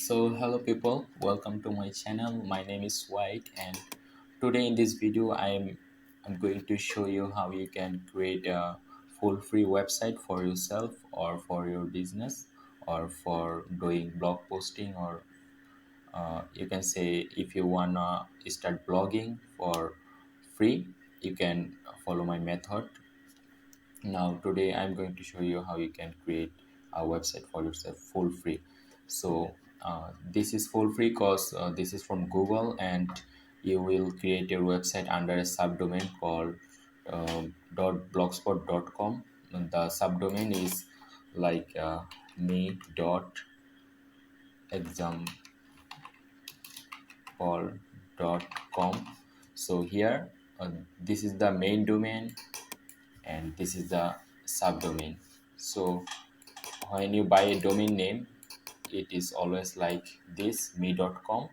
Hello people, welcome to my channel. My name is White, and today in this video I'm going to show you how you can create a full free website for yourself or for your business or for doing blog posting, or you can say if you wanna start blogging for free, you can follow my method. Now today I'm going to show you how you can create a website for yourself full free. This is full free because this is from Google, and you will create your website under a subdomain called .blogspot.com. And the subdomain is like me.example.com. So here, this is the main domain and this is the subdomain. So when you buy a domain name, it is always like this me.com.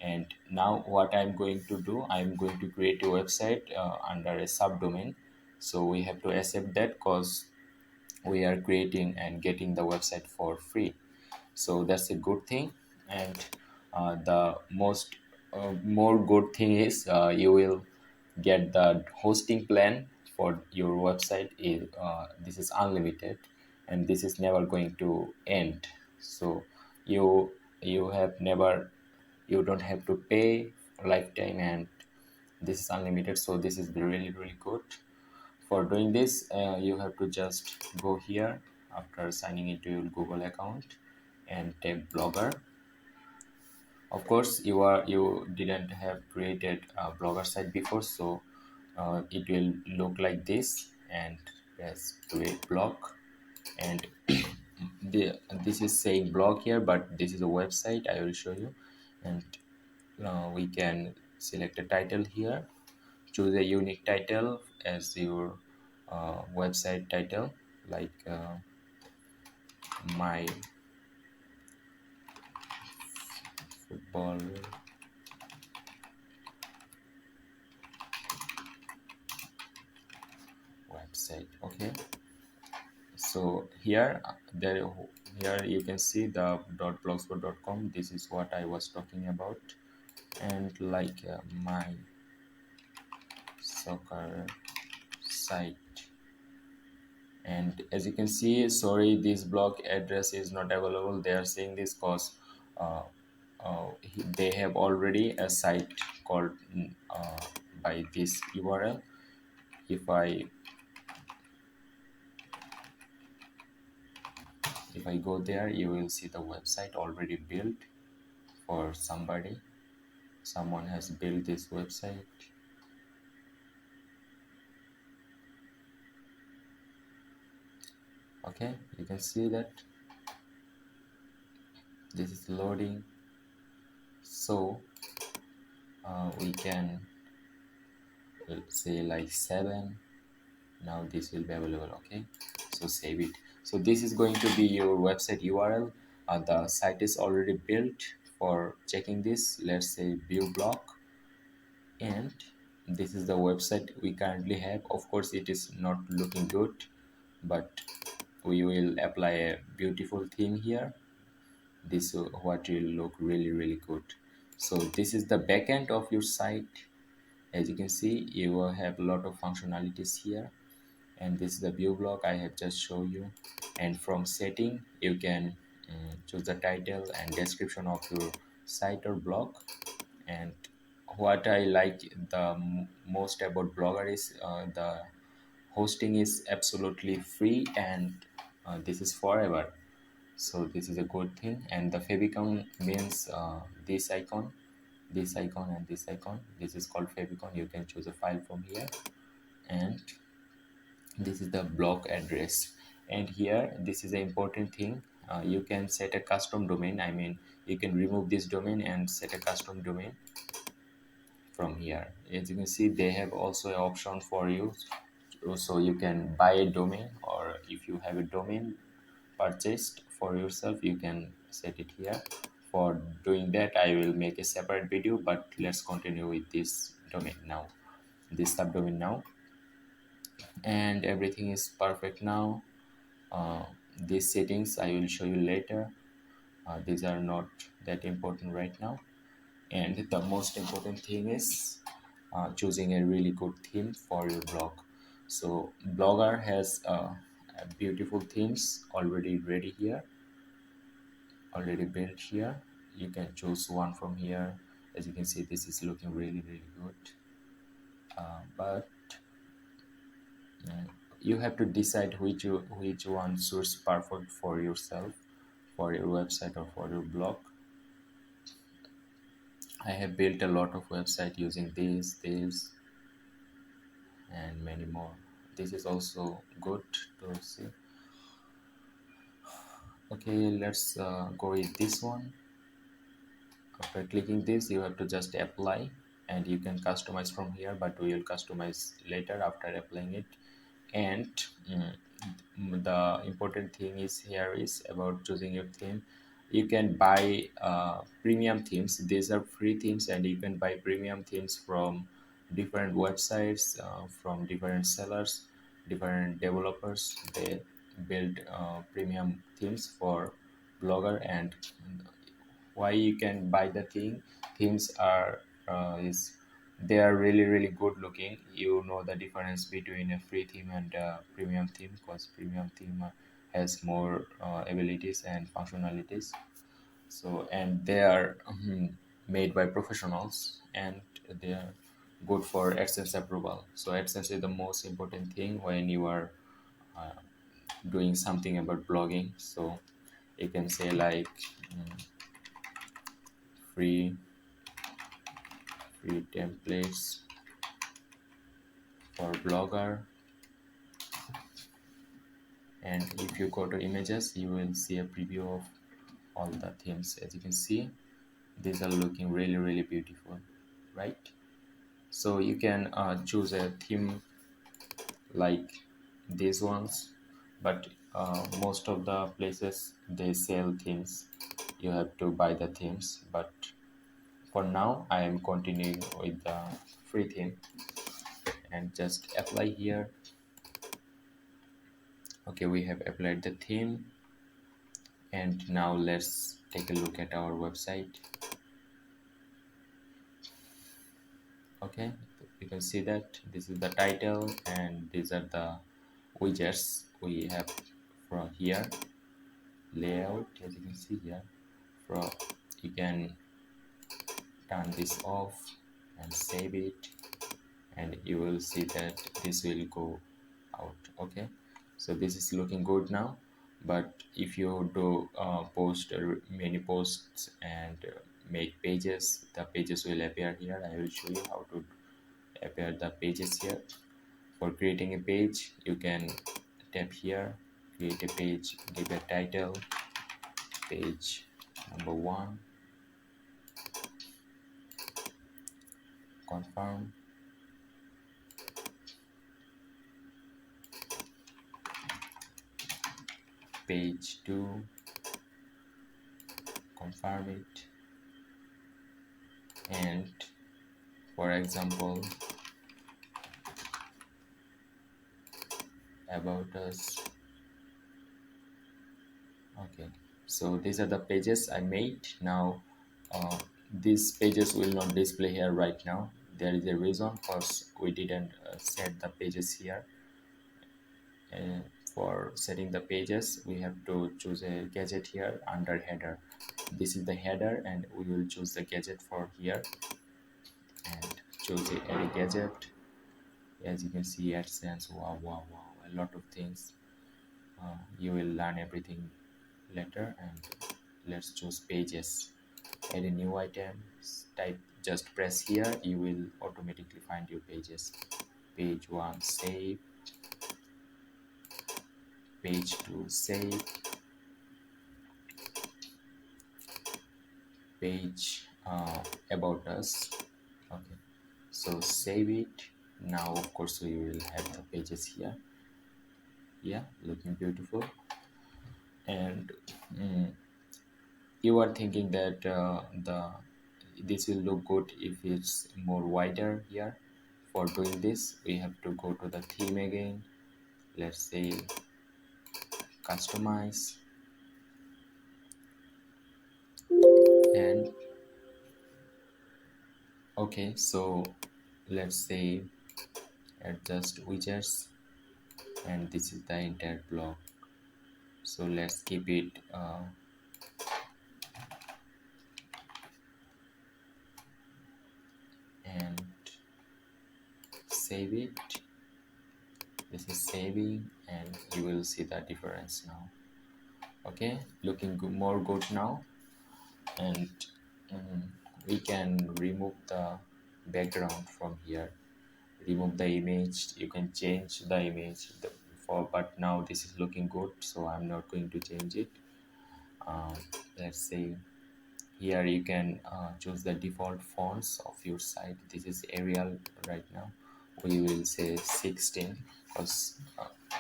And now what I'm going to do, I'm going to create a website under a subdomain. So we have to accept that because we are creating and getting the website for free, so that's a good thing. And the most more good thing is you will get the hosting plan for your website. This is unlimited and this is never going to end. So you have never, you don't have to pay lifetime, and this is unlimited, so this is really good. For doing this, you have to just go here after signing into your Google account and tap blogger. Of course, you didn't have created a blogger site before, so it will look like this, and press create blog. And this is saying blog here, but this is a website. I will show you. And we can select a title here, choose a unique title as your website title, like my football website. Okay, so here you can see the .blogspot.com. This is what I was talking about. And like my soccer site. And as you can see, sorry, this blog address is not available. They are saying this because uh, they have already a site called by this URL. If I go there, you will see the website already built for somebody. Someone has built this website. Okay, you can see that this is loading. So we can say like 7. Now this will be available. Okay, so save it. So this is going to be your website URL. The site is already built. For checking this, let's say view blog, and this is the website we currently have. Of course, it is not looking good, but we will apply a beautiful theme here. This what will look really good. So this is the backend of your site. As you can see, you will have a lot of functionalities here, and this is the view block I have just shown you. And from setting, you can choose the title and description of your site or blog. And what I like the most about blogger is the hosting is absolutely free, and this is forever. So this is a good thing. And the favicon means this icon, this icon, and this icon. This is called favicon. You can choose a file from here. And this is the blog address. And here, this is an important thing. You can set a custom domain. I mean, you can remove this domain and set a custom domain from here. As you can see, they have also an option for you, so you can buy a domain, or if you have a domain purchased for yourself, you can set it here. For doing that, I will make a separate video, but let's continue with this domain now, this subdomain now. And everything is perfect now. These settings I will show you later. These are not that important right now. And the most important thing is choosing a really good theme for your blog. So Blogger has beautiful themes already ready here, already built here. You can choose one from here. As you can see, this is looking really good. But you have to decide which one suits perfect for yourself, for your website or for your blog. I have built a lot of website using this and many more. This is also good to see. Okay, let's go with this one. After clicking this, you have to just apply, and you can customize from here, but we will customize later after applying it. And the important thing is here is about choosing your theme. You can buy premium themes. These are free themes, and you can buy premium themes from different websites, from different sellers, different developers. They build premium themes for Blogger. And why you can buy the themes are is they are really good looking. You know the difference between a free theme and a premium theme, because premium theme has more abilities and functionalities. So, and they are made by professionals, and they are good for AdSense approval. So AdSense is the most important thing when you are uh, doing something about blogging. So you can say like free free templates for Blogger. And if you go to images, you will see a preview of all the themes. As you can see, these are looking really beautiful, right? So you can choose a theme like these ones, but most of the places they sell themes. You have to buy the themes, but for now I am continuing with the free theme, and just apply here. Okay, we have applied the theme, and now let's take a look at our website. Okay, you can see that this is the title, and these are the widgets we have from here. Layout, as you can see here, from you can turn this off and save it, and you will see that this will go out. Okay, so this is looking good now. But if you do post many posts and make pages, the pages will appear here. I will show you how to appear the pages here. For creating a page, you can tap here, create a page, give a title, page number 1, confirm, page 2, confirm it, and for example, about us. Okay, so these are the pages I made. Now these pages will not display here right now. There is a reason, because we didn't set the pages here. And for setting the pages, we have to choose a gadget here under header. This is the header, and we will choose the gadget for here and choose a add a gadget. As you can see, AdSense, wow, a lot of things. You will learn everything later. And let's choose pages, add a new item, type, just press here, you will automatically find your pages. Page 1, save, page 2, save, page about us. Okay, so save it. Now of course we will have the pages here. Yeah, looking beautiful. And you are thinking that the this will look good if it's more wider here. For doing this, we have to go to the theme again. Let's say customize, Okay, so let's say adjust widgets, and this is the entire block. So let's keep it and save it. This is saving, and you will see the difference now. Okay, looking good, more good now. And um, we can remove the background from here, remove the image. You can change the image for, but now this is looking good, so I'm not going to change it. um, let's say here you can choose the default fonts of your site. This is Arial right now. We will say 16 because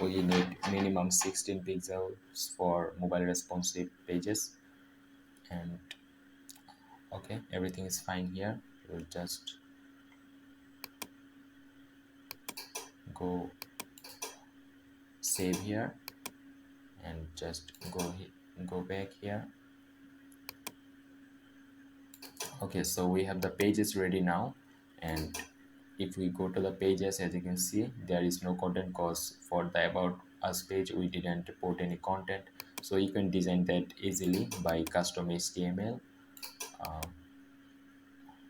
we need minimum 16 pixels for mobile responsive pages. And okay, everything is fine here. We'll just go save here and just go back here. Okay, so we have the pages ready now. And if we go to the pages, as you can see, there is no content because for the about us page we didn't put any content. So you can design that easily by custom HTML. uh,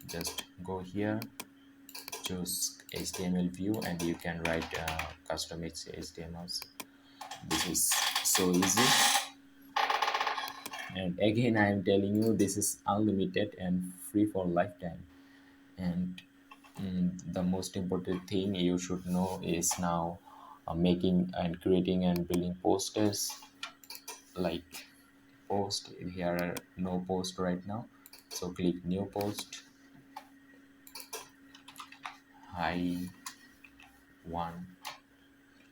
just go here, choose HTML view, and you can write custom HTMLs. This is so easy. And again, I am telling you, this is unlimited and free for lifetime. And the most important thing you should know is now making and creating and building posters. Like post, here are no post right now, so click new post. I one,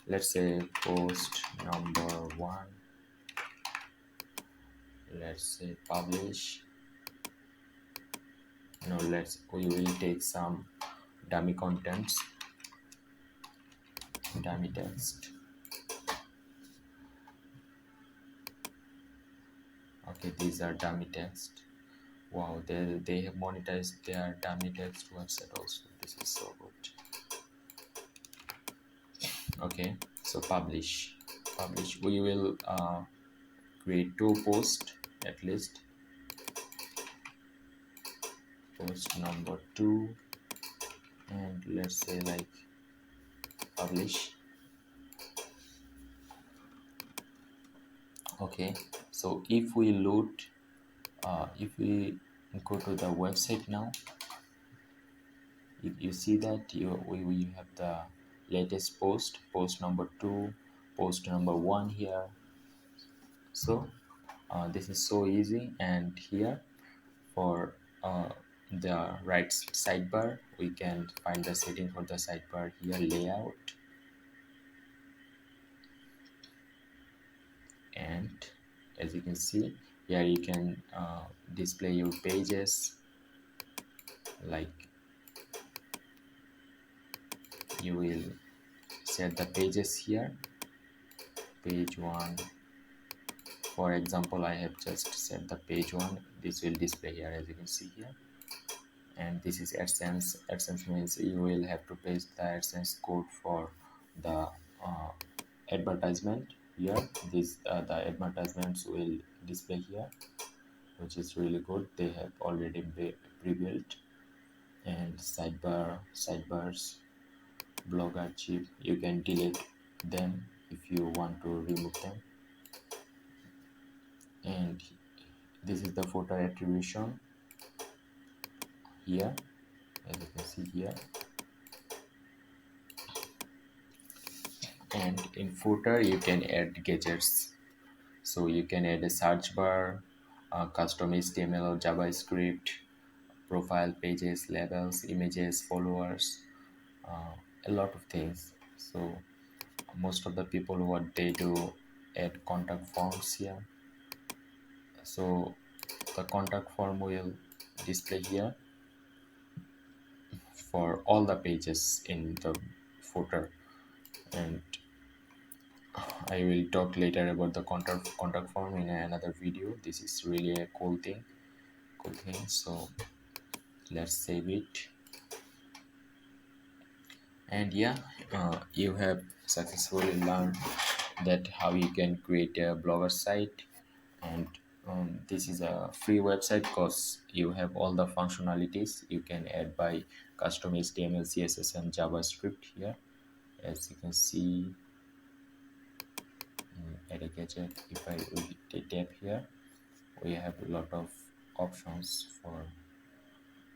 let's say post number one. Let's say publish. No, we will take some dummy contents, dummy text. Okay, these are dummy text. Wow, they have monetized their dummy text website also. This is so good. Okay, so publish. We will create two posts at least. Post number 2, and let's say like publish. Okay, so if we load, if we go to the website now, if you see that we have the latest post number 2, post number 1 here. So this is so easy. And here for the right sidebar, we can find the setting for the sidebar here, layout. And as you can see here, you can display your pages. Like you will set the pages here, page 1. For example, I have just set the page 1. This will display here, as you can see here. And this is AdSense. AdSense means you will have to paste the AdSense code for the advertisement here. This the advertisements will display here, which is really good. They have already pre-built. And sidebars, blog archive, you can delete them if you want to remove them. And this is the footer attribution here, as you can see here. And in footer you can add gadgets, so you can add a search bar, custom HTML or JavaScript, profile pages, labels, images, followers, uh, a lot of things. So most of the people, what they do, add contact forms here. So the contact form will display here for all the pages in the footer. And I will talk later about the contact form in another video. This is really a cool thing. So let's save it. And yeah, you have successfully learned that how you can create a blogger site. And this is a free website because you have all the functionalities you can add by custom HTML, CSS, and JavaScript here. As you can see, add a gadget. If I will tap here, we have a lot of options for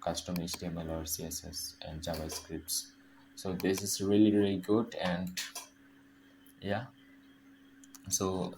custom HTML or CSS and JavaScripts. So this is really good. And yeah, so